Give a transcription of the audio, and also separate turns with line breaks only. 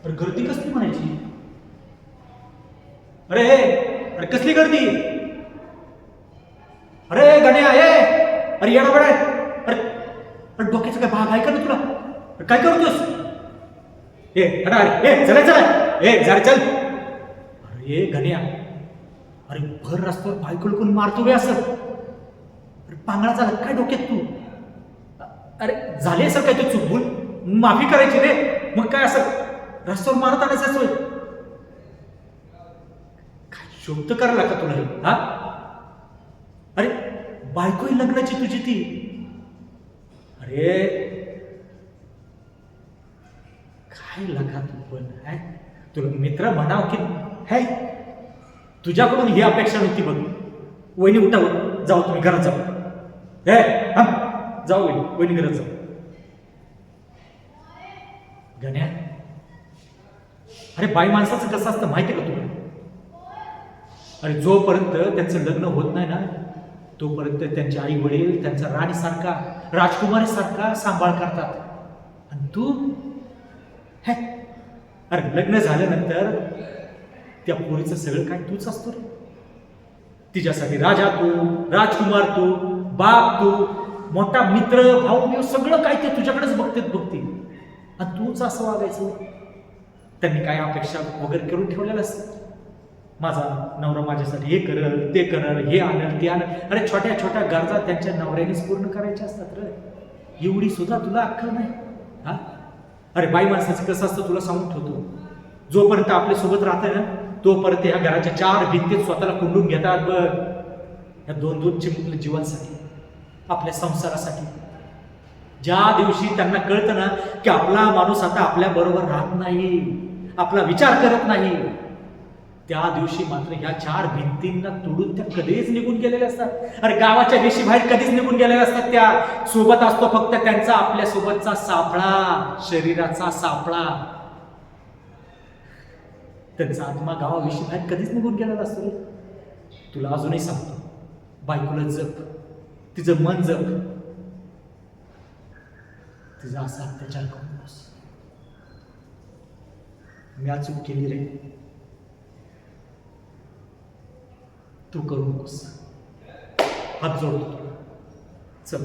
अरे गर्दी कसली म्हणायची? अरे अरे कसली गर्दी? अरे गण्या ये, अरे येडा बडा अरे अरे डोक्याचा काय भाग आहे का ना तुला? अरे काय करतोस? अरे अरे चला चला जरा चल. अरे गण्या, अरे भर रस्त्यावर बायको लोकून मारतो बे असं. अरे पांगळा झाला काय डोक्यात तू? अरे झाले सर काय तू चूक भूल माफी करायची रे. मग काय असं रस्त्यावर मारत आणायचं सोय? काय शोध करायला का तुला हे? हा अरे बायको लग्नाची तुझी ती. अरे काय लगा तू पण है? तुला मित्र म्हणाव की है? तुझ्याकडून ही अपेक्षा नव्हती बघ. वहिनी उठाव, जाऊ तुम्ही घरात जाऊ. जाऊ वहिनी घरात जाऊ. गण्या, अरे बाई माणसाचं कसं असतं माहिती का तुला? अरे जोपर्यंत त्यांचं लग्न होत नाही ना तोपर्यंत त्यांचे आई वडील त्यांचा राणीसारखा राजकुमारीसारखा सांभाळ करतात. आणि तू हे अरे लग्न झाल्यानंतर त्या पोरीचं सगळं काय तूच असतो रे. तिच्यासाठी राजा तू, राजकुमार तू, बाप तू, मोठा मित्र, भाऊ, सगळं काय ते तुझ्याकडेच बघते. आणि तूच असं वागायचं. त्यांनी काय अपेक्षा वगैरे करून ठेवलेलं असतं. माझा नवरा माझ्यासाठी हे करल, ते करल, हे आणल, ते आणल. अरे छोट्या छोट्या गरजा त्यांच्या नवऱ्यानेच पूर्ण करायच्या असतात रे. एवढी सुद्धा तुला अक्कल नाही हा? अरे बाई माणसाचं कसं असतं तुला सांगून ठेवतो. जोपर्यंत आपल्या सोबत राहतं ना तोपर्यंत ह्या घराच्या 4 भिंतीत स्वतःला कुंडून घेतात बघ. या 2-2 चिमुकल्या जीवांसाठी, आपल्या संसारासाठी. ज्या दिवशी त्यांना कळतं ना की आपला माणूस आता आपल्या बरोबर राहत नाही, आपला विचार करत नाही, त्या दिवशी मात्र ह्या 4 भिंतींना तोडून त्या कधीच निघून गेलेल्या असतात. अरे गावाच्या वेशी बाहेर कधीच निघून गेलेल्या असतात. त्या सोबत असतो फक्त त्यांचा आपल्या सोबतचा सापळा, शरीराचा सापळा. त्यांचा आत्मा गावाविषयी बाहेर कधीच निघून गेलेला असतो. तुला अजूनही सांगतो, बायकोला जप, तिचं मन जप, तिचा असा अत्याचार करू नकोस. मी आज चूक केली रे, तू करू नकोस. हात जोडतो तुला. चल.